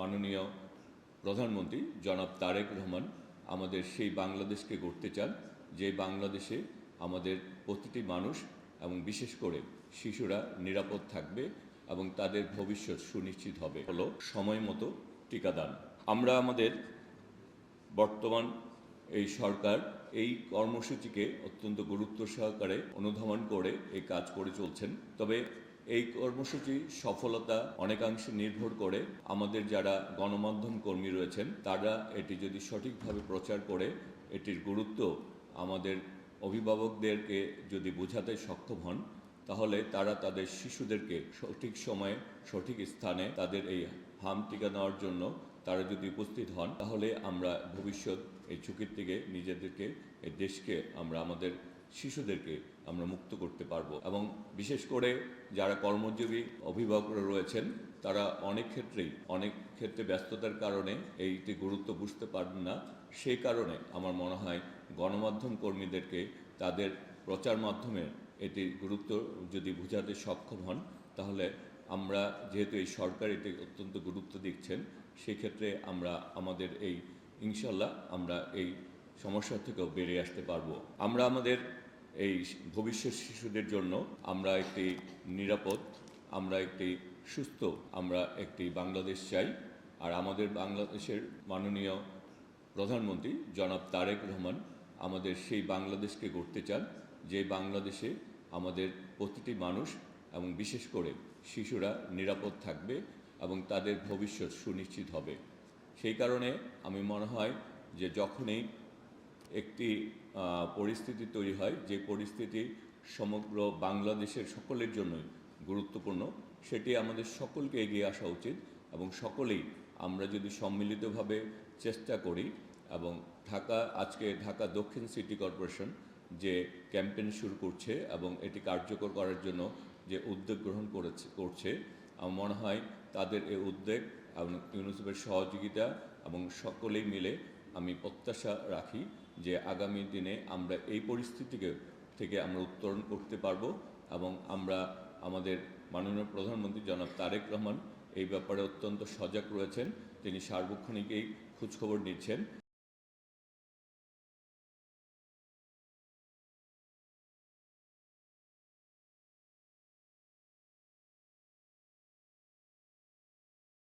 মাননীয় প্রধানমন্ত্রী জনাব তারেক রহমান আমাদের সেই বাংলাদেশকে গড়তে চান, যে বাংলাদেশে আমাদের প্রতিটি মানুষ এবং বিশেষ করে শিশুরা নিরাপদ থাকবে এবং তাদের ভবিষ্যৎ সুনিশ্চিত হবে। হলো সময় মতো টিকাদান। আমরা আমাদের বর্তমান এই সরকার এই কর্মসূচিকে অত্যন্ত গুরুত্ব সহকারে অনুধাবন করে এই কাজ করে চলছেন। তবে এই কর্মসূচির সফলতা অনেকাংশে নির্ভর করে আমাদের যারা গণমাধ্যম কর্মী রয়েছেন তারা এটি যদি সঠিকভাবে প্রচার করে এটির গুরুত্ব আমাদের অভিভাবকদেরকে যদি বোঝাতে সক্ষম হন, তাহলে তারা তাদের শিশুদেরকে সঠিক সময়ে সঠিক স্থানে তাদের এই হাম টিকা নেওয়ার জন্য তারা যদি উপস্থিত হন, তাহলে আমরা ভবিষ্যৎ এই ঝুঁকির থেকে নিজেদেরকে, এই দেশকে, আমরা আমাদের শিশুদেরকে আমরা মুক্ত করতে পারবো। এবং বিশেষ করে যারা কর্মজীবী অভিভাবকরা রয়েছেন তারা অনেক ক্ষেত্রে ব্যস্ততার কারণে এইটি গুরুত্ব বুঝতে পারেন না। সেই কারণে আমার মনে হয় গণমাধ্যম কর্মীদেরকে তাদের প্রচার মাধ্যমে এটির গুরুত্ব যদি বোঝাতে সক্ষম হন, তাহলে আমরা যেহেতু এই সরকার এটি অত্যন্ত গুরুত্ব দিচ্ছেন, সেক্ষেত্রে আমরা আমাদের এই ইনশাল্লাহ আমরা এই সমস্যা থেকেও বেরিয়ে আসতে পারবো। আমরা আমাদের এই ভবিষ্যৎ শিশুদের জন্য আমরা একটি নিরাপদ, আমরা একটি সুস্থ, আমরা একটি বাংলাদেশ চাই। আর আমাদের বাংলাদেশের মাননীয় প্রধানমন্ত্রী জনাব তারেক রহমান আমাদের সেই বাংলাদেশকে গড়তে চান, যে বাংলাদেশে আমাদের প্রতিটি মানুষ এবং বিশেষ করে শিশুরা নিরাপদ থাকবে এবং তাদের ভবিষ্যৎ সুনিশ্চিত হবে। সেই কারণে আমি মনে হয় যে যখনই একটি পরিস্থিতি তৈরি হয়, যে পরিস্থিতি সমগ্র বাংলাদেশের সকলের জন্যই গুরুত্বপূর্ণ, সেটি আমাদের সকলকে এগিয়ে আসা উচিত এবং সকলেই আমরা যদি সম্মিলিতভাবে চেষ্টা করি। এবং আজকে ঢাকা দক্ষিণ সিটি কর্পোরেশন যে ক্যাম্পেইন শুরু করছে এবং এটি কার্যকর করার জন্য যে উদ্যোগ গ্রহণ করছে, আমার মনে হয় তাদের এই উদ্যোগ এবং ইউনিসেফের সহযোগিতা এবং সকলেই মিলে আমি প্রত্যাশা রাখি যে আগামী দিনে আমরা এই পরিস্থিতিকে থেকে আমরা উত্তরণ করতে পারবো এবং আমরা আমাদের মাননীয় প্রধানমন্ত্রী জনাব তারেক রহমান এই ব্যাপারে অত্যন্ত সজাগ রয়েছেন। তিনি সার্বক্ষণিক এই খোঁজখবর নিচ্ছেন।